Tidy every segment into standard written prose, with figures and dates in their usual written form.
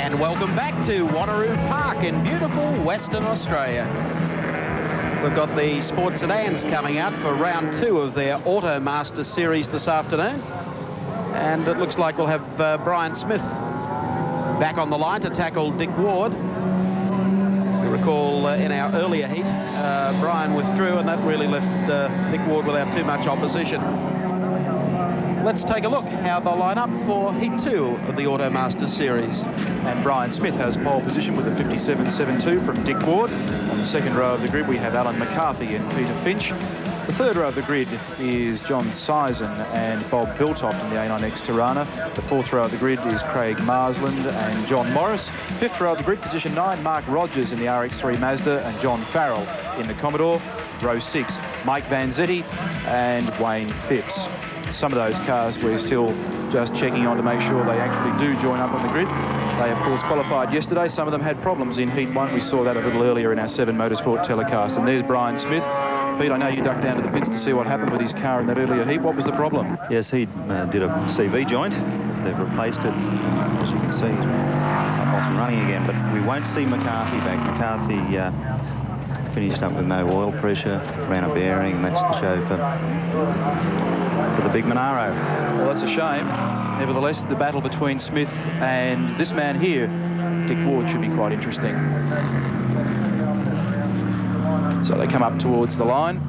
And welcome back to Wanneroo Park in beautiful Western Australia. We've got the sports sedans coming out for round 2 of their Automasters series this afternoon. And it looks like we'll have Brian Smith back on the line to tackle Dick Ward. You recall in our earlier heat, Brian withdrew, and that really left Dick Ward without too much opposition. Let's take a look how they'll line up for Heat 2 of the Automasters series. And Brian Smith has pole position with a 57.72 from Dick Ward. On the second row of the grid, we have Alan McCarthy and Peter Finch. The third row of the grid is John Sedan and Bob Biltoft in the A9X Tirana. The fourth row of the grid is Craig Marsland and John Morris. Fifth row of the grid, position 9, Mark Rogers in the RX3 Mazda and John Farrell in the Commodore. Row 6, Mike Vanzetti and Wayne Phipps. Some of those cars we're still just checking on to make sure they actually do join up on the grid. They, of course, qualified yesterday. Some of them had problems in Heat 1. We saw that a little earlier in our 7 Motorsport telecast. And there's Brian Smith. Pete, I know you ducked down to the pits to see what happened with his car in that earlier heat. What was the problem? Yes, he did a CV joint. They've replaced it. As you can see, he's off and running again. But we won't see McCarthy back. McCarthy finished up with no oil pressure, ran a bearing, and that's the show for the big Wanneroo. Well, that's a shame. Nevertheless, the battle between Smith and this man here, Dick Ward, should be quite interesting. So they come up towards the line.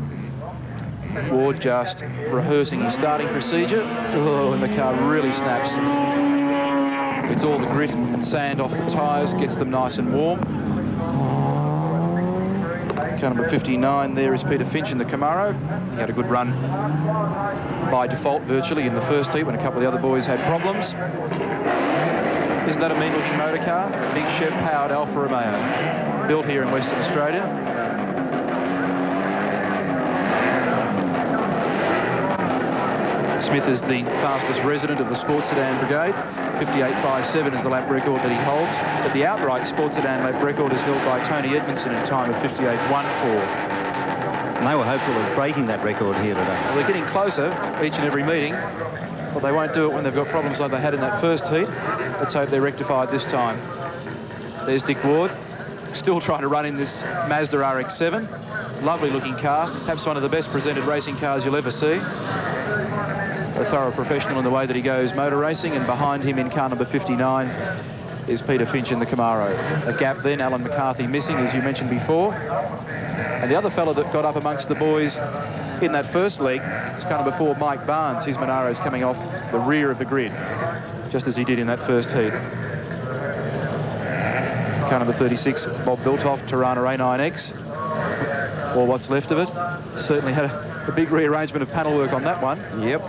Ward just rehearsing his starting procedure. Oh, and the car really snaps. It's all the grit and sand off the tyres, gets them nice and warm. Car number 59 there is Peter Finch in the Camaro. He had a good run by default virtually in the first heat when a couple of the other boys had problems. Isn't that a mean-looking motor car? Big Chev-powered Alfa Romeo, built here in Western Australia. Smith is the fastest resident of the sports sedan brigade. 58.57 is the lap record that he holds. But the outright sports sedan lap record is held by Tony Edmondson in a time of 58.14. And they were hopeful of breaking that record here today. Well, they're getting closer each and every meeting. But they won't do it when they've got problems like they had in that first heat. Let's hope they're rectified this time. There's Dick Ward, still trying to run in this Mazda RX-7. Lovely looking car, perhaps one of the best presented racing cars you'll ever see. A thorough professional in the way that he goes motor racing, and behind him in car number 59 is Peter Finch in the Camaro. A gap then, Alan McCarthy missing, as you mentioned before. And the other fellow that got up amongst the boys in that first leg is car number 4, Mike Barnes. His Monaro's coming off the rear of the grid, just as he did in that first heat. Car number 36, Bob Biltoft, Tirana A9X, or what's left of it. Certainly had a big rearrangement of panel work on that one. Yep.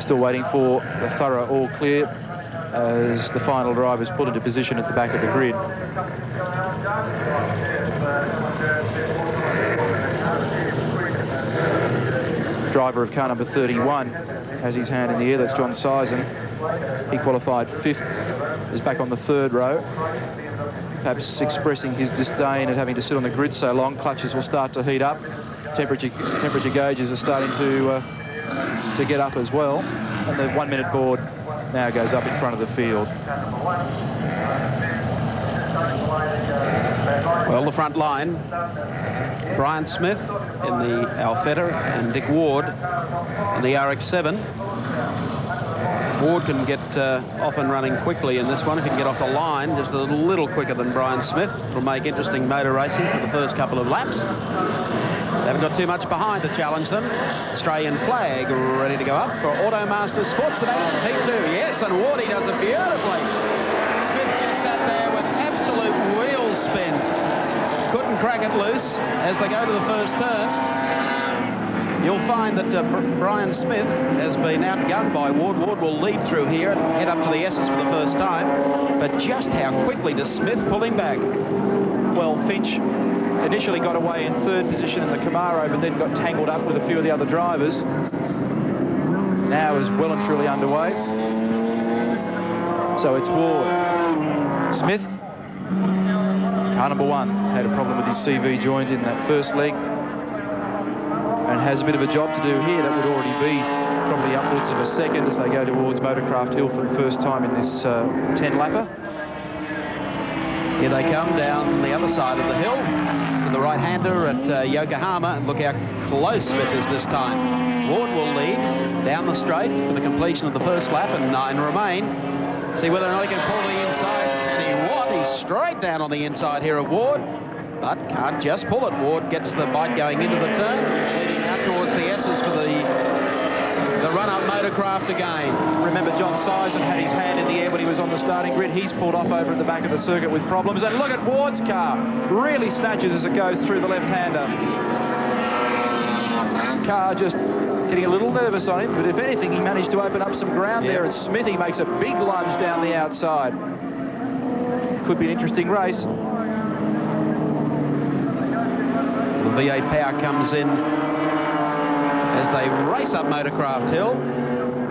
Still waiting for the thorough all clear as the final drivers put into position at the back of the grid. Driver of car number 31 has his hand in the air. That's John Sedan. He qualified 5th, is back on the 3rd row. Perhaps expressing his disdain at having to sit on the grid so long. Clutches will start to heat up. Temperature gauges are starting to get up as well. And the 1 minute board now goes up in front of the field. Well, the front line, Brian Smith in the Alfetta and Dick Ward in the RX-7. Ward can get off and running quickly in this one. If he can get off the line just a little quicker than Brian Smith, it'll make interesting motor racing for the first couple of laps. They haven't got too much behind to challenge them. Australian flag ready to go up for Automasters Sports Sedan Heat 2. Yes, and Wardy does it beautifully. Smith just sat there with absolute wheel spin. Couldn't crack it loose as they go to the first turn. You'll find that Brian Smith has been outgunned by Ward. Ward will lead through here and head up to the S's for the first time. But just how quickly does Smith pull him back? Well, Finch initially got away in 3rd position in the Camaro, but then got tangled up with a few of the other drivers. Now is well and truly underway. So it's Ward. Smith, car number 1, had a problem with his CV joint in that first leg. and has a bit of a job to do here. That would already be probably upwards of a second as they go towards Motorcraft Hill for the first time in this 10-lapper. Here they come down the other side of the hill to the right-hander at Yokohama, and look how close Smith is this time. Ward will lead down the straight for the completion of the first lap, and 9 remain. See whether or not he can pull the inside. And he's straight down on the inside here of Ward, but can't just pull it. Ward gets the bite going into the turn, leading out towards the S's for the run-up Motorcraft again. Remember, John Sison had his hand in the air when he was on the starting grid. He's pulled off over at the back of the circuit with problems. And look at Ward's car. Really snatches as it goes through the left-hander. Car just getting a little nervous on him, but if anything, he managed to open up some ground there, and Smithy makes a big lunge down the outside. Could be an interesting race. The V8 power comes in as they race up Motorcraft Hill.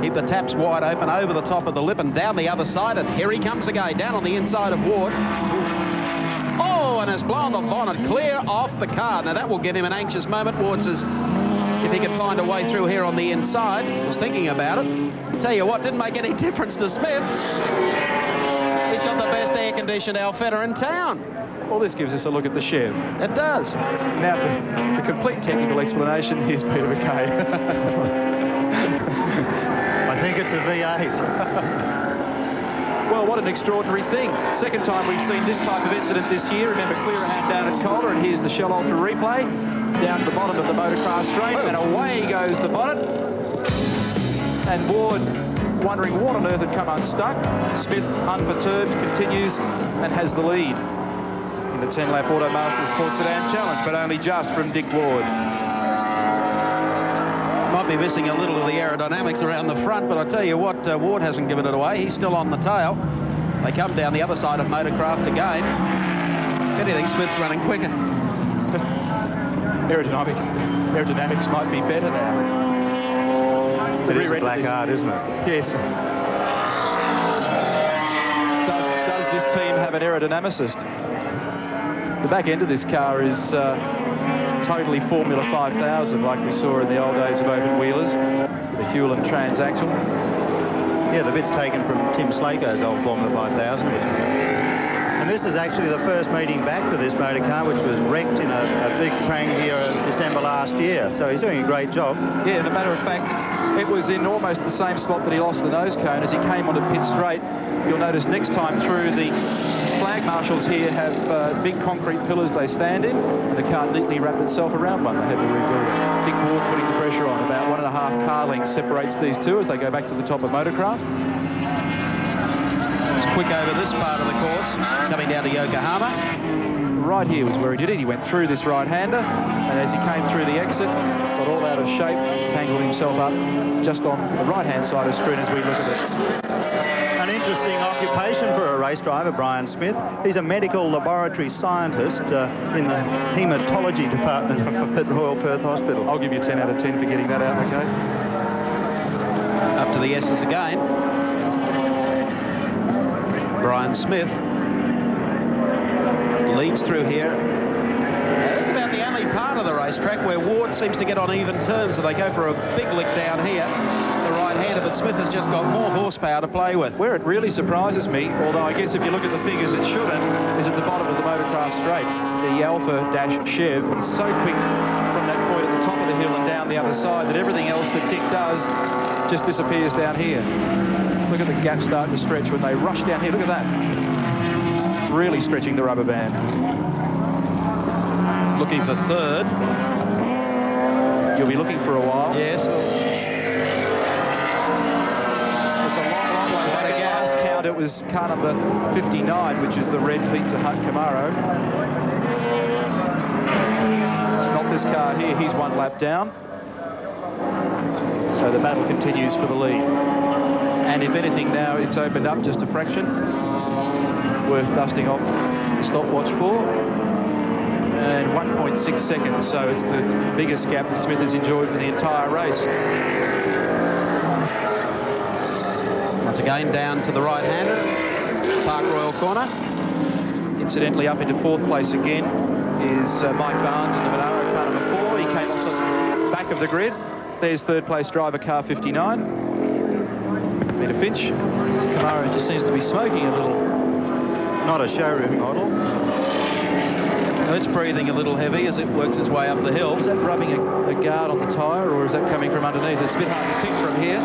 Keep the taps wide open over the top of the lip and down the other side, and here he comes again, down on the inside of Ward. Oh, and has blown the bonnet clear off the car. Now that will give him an anxious moment. Ward says if he could find a way through here on the inside. Was thinking about it. Tell you what, didn't make any difference to Smith. He's got the best air-conditioned Alfetta in town. Well, this gives us a look at the Chev. It does. Now, the complete technical explanation, here's Peter McKay. I think it's a V8. Well, what an extraordinary thing. Second time we've seen this type of incident this year. Remember, Clearahan down at Calder, and here's the Shell Ultra replay. Down to the bottom of the Motorcraft straight, and away goes the bonnet. And Ward, wondering what on earth had come unstuck. Smith, unperturbed, continues and has the lead in the 10-lap Automasters Sports Sedan Challenge, but only just from Dick Ward. Might be missing a little of the aerodynamics around the front, but I tell you what, Ward hasn't given it away. He's still on the tail. They come down the other side of Motorcraft again. If anything, Smith's running quicker. Aerodynamics might be better now. It is a black art, isn't it? Yes. Does this team have an aerodynamicist? The back end of this car is totally Formula 5000, like we saw in the old days of open wheelers, the Hewland transaxle. Yeah, the bit's taken from Tim Slako's old Formula 5000. And this is actually the first meeting back for this motor car, which was wrecked in a big crank here in December last year. So he's doing a great job. Yeah, and a matter of fact, it was in almost the same spot that he lost the nose cone as he came onto pit straight. You'll notice next time through, the flag marshals here have big concrete pillars they stand in, and the car neatly wrapped itself around one. They had to rebuild it. Dick Ward putting the pressure on. About 1.5 car lengths separates these two as they go back to the top of Motorcraft. It's quick over this part of the course, coming down to Yokohama. Right here was where he did it. He went through this right-hander, and as he came through the exit, got all out of shape, tangled himself up just on the right-hand side of the screen as we look at it. An interesting occupation for a race driver, Brian Smith. He's a medical laboratory scientist in the haematology department at Royal Perth Hospital. I'll give you 10 out of 10 for getting that out, okay? Up to the S's again. Brian Smith leads through here. This is about the only part of the racetrack where Ward seems to get on even terms, so they go for a big lick down here. The right-hander, but Smith has just got more horsepower to play with. Where it really surprises me, although I guess if you look at the figures it shouldn't, is at the bottom of the Motorcraft straight. The Alpha-Chev is so quick from that point at the top of the hill and down the other side that everything else that Dick does just disappears down here. Look at the gap starting to stretch when they rush down here. Look at that. Really stretching the rubber band. Looking for third. You'll be looking for a while. Yes. It's a long way back. At last count, it was car number 59, which is the red Pizza Hut Camaro. It's not this car here. He's one lap down. So the battle continues for the lead. And if anything now, it's opened up just a fraction. Worth dusting off the stopwatch for. And 1.6 seconds, so it's the biggest gap that Smith has enjoyed for the entire race. Once again, down to the right-hander, Park Royal corner. Incidentally, up into fourth place again is Mike Barnes in the Wanneroo car number 4. He came off the back of the grid. There's third place driver, car 59. Peter Finch. Camaro just seems to be smoking a little. Not a showroom model. It's breathing a little heavy as it works its way up the hill. Is that rubbing a guard on the tyre, or is that coming from underneath? It's a bit hard to pick from here.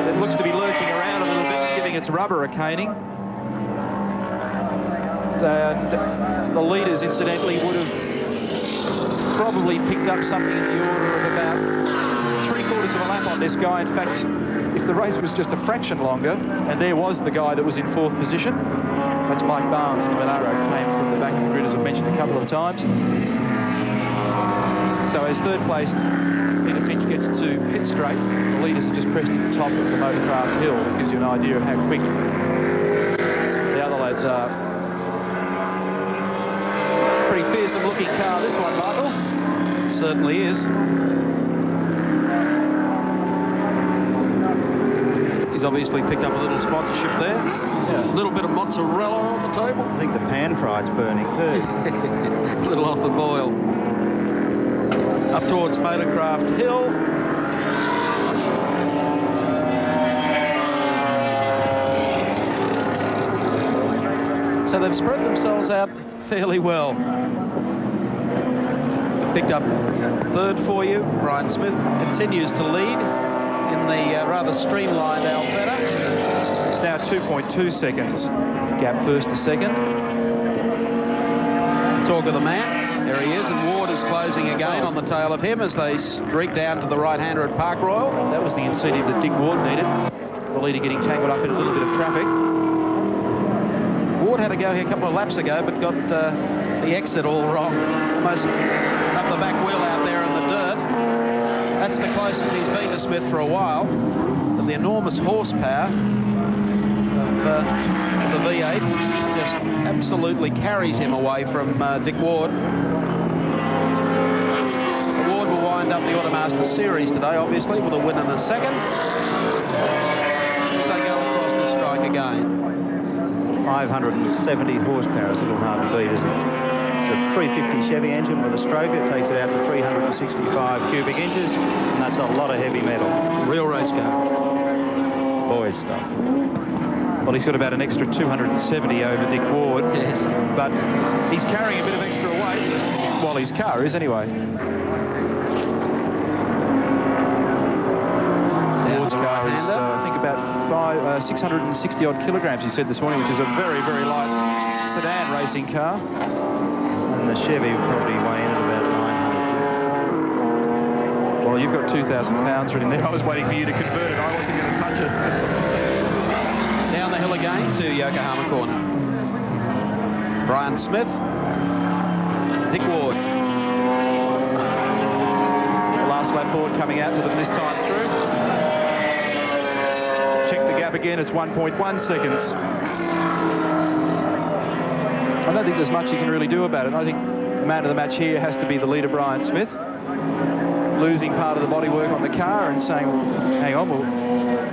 It looks to be lurching around a little bit, giving its rubber a caning. And the leaders, incidentally, would have probably picked up something in the order of about 3/4 of a lap on this guy. In fact, if the race was just a fraction longer, and there was the guy that was in 4th position, that's Mike Barnes in the Wanneroo, came from the back of the grid, as I've mentioned a couple of times. So as third placed Peter Finch gets to pit straight, the leaders are just pressed at the top of the Motorcraft hill. It gives you an idea of how quick the other lads are. Pretty fearsome looking car, this one, Michael. Certainly is. He's obviously picked up a little sponsorship there. Yeah. A little bit of mozzarella on the table. I think the pan fry's burning too. A little off the boil. Up towards Motorcraft Hill. So they've spread themselves out fairly well. Picked up third for you. Brian Smith continues to lead in the rather streamlined Alfetta. It's now 2.2 seconds. Gap first to second. Talk of the man. There he is, and Ward is closing again on the tail of him as they streak down to the right-hander at Park Royal. That was the incentive that Dick Ward needed. The leader getting tangled up in a little bit of traffic. Ward had a go here a couple of laps ago, but got the exit all wrong. Almost up the back wheel out there in the dirt. That's the closest he's been to Smith for a while. But the enormous horsepower of the V8 just absolutely carries him away from Dick Ward. Ward will wind up the Automasters series today, obviously, with a win in a second. They go across the strike again. 570 horsepower is a little hard to beat, isn't it? It's a 350 Chevy engine with a stroker. It takes it out to 365 cubic inches, and that's a lot of heavy metal. Real race car. Boys stuff. Well, he's got about an extra 270 over Dick Ward. Yes. But he's carrying a bit of extra weight. Well, his car is anyway. Ward's car is, I think, about 660 odd kilograms, he said this morning, which is a very, very light sedan racing car. And the Chevy would probably weigh in at about 900. Well, you've got 2,000 pounds written there. I was waiting for you to convert it. I wasn't going to touch it. Down the hill again to Yokohama corner. Brian Smith, Dick Ward. The last lap board coming out to them this time through. Check the gap again, it's 1.1 seconds. I don't think there's much you can really do about it. I think the man of the match here has to be the leader, Brian Smith, losing part of the bodywork on the car and saying, well, hang on,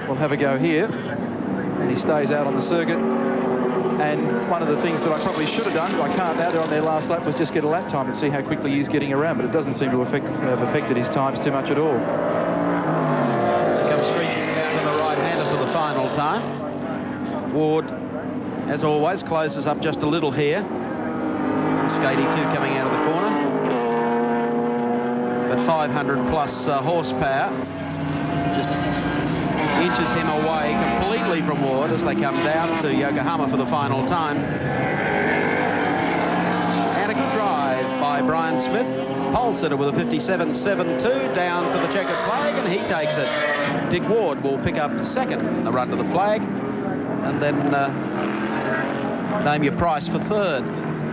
we'll have a go here. And he stays out on the circuit. And one of the things that I probably should have done, but I can't now, they're on their last lap, was just get a lap time and see how quickly he's getting around. But it doesn't seem to have affected his times too much at all. Comes streaking down to the right-hander for the final time. Ward, as always, closes up just a little here. Skatey 2 coming out of the corner. But 500 plus horsepower just inches him away completely from Ward as they come down to Yokohama for the final time. And a drive by Brian Smith. Pole sitter with a 57.72 down for the checkered flag, and he takes it. Dick Ward will pick up second in the run to the flag, and then name your price for third.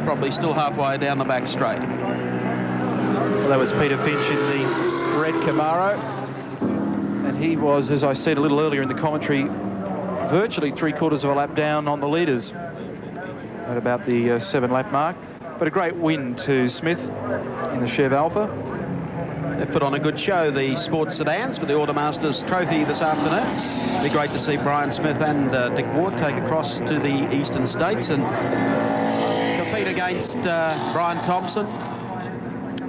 Probably still halfway down the back straight. Well, that was Peter Finch in the red Camaro. And he was, as I said a little earlier in the commentary, virtually 3/4 of a lap down on the leaders at about the 7-lap mark. But a great win to Smith in the Chev Alpha. They've put on a good show, the sports sedans, for the Automasters trophy this afternoon. It'll be great to see Brian Smith and Dick Ward take across to the eastern states and compete against Brian Thompson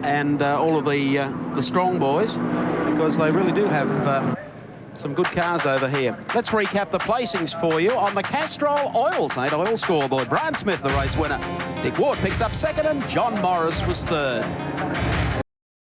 and all of the strong boys. because they really do have some good cars over here. Let's recap the placings for you on the Castrol Oil St. Oil scoreboard. Brian Smith, the race winner. Dick Ward picks up second and John Morris was third.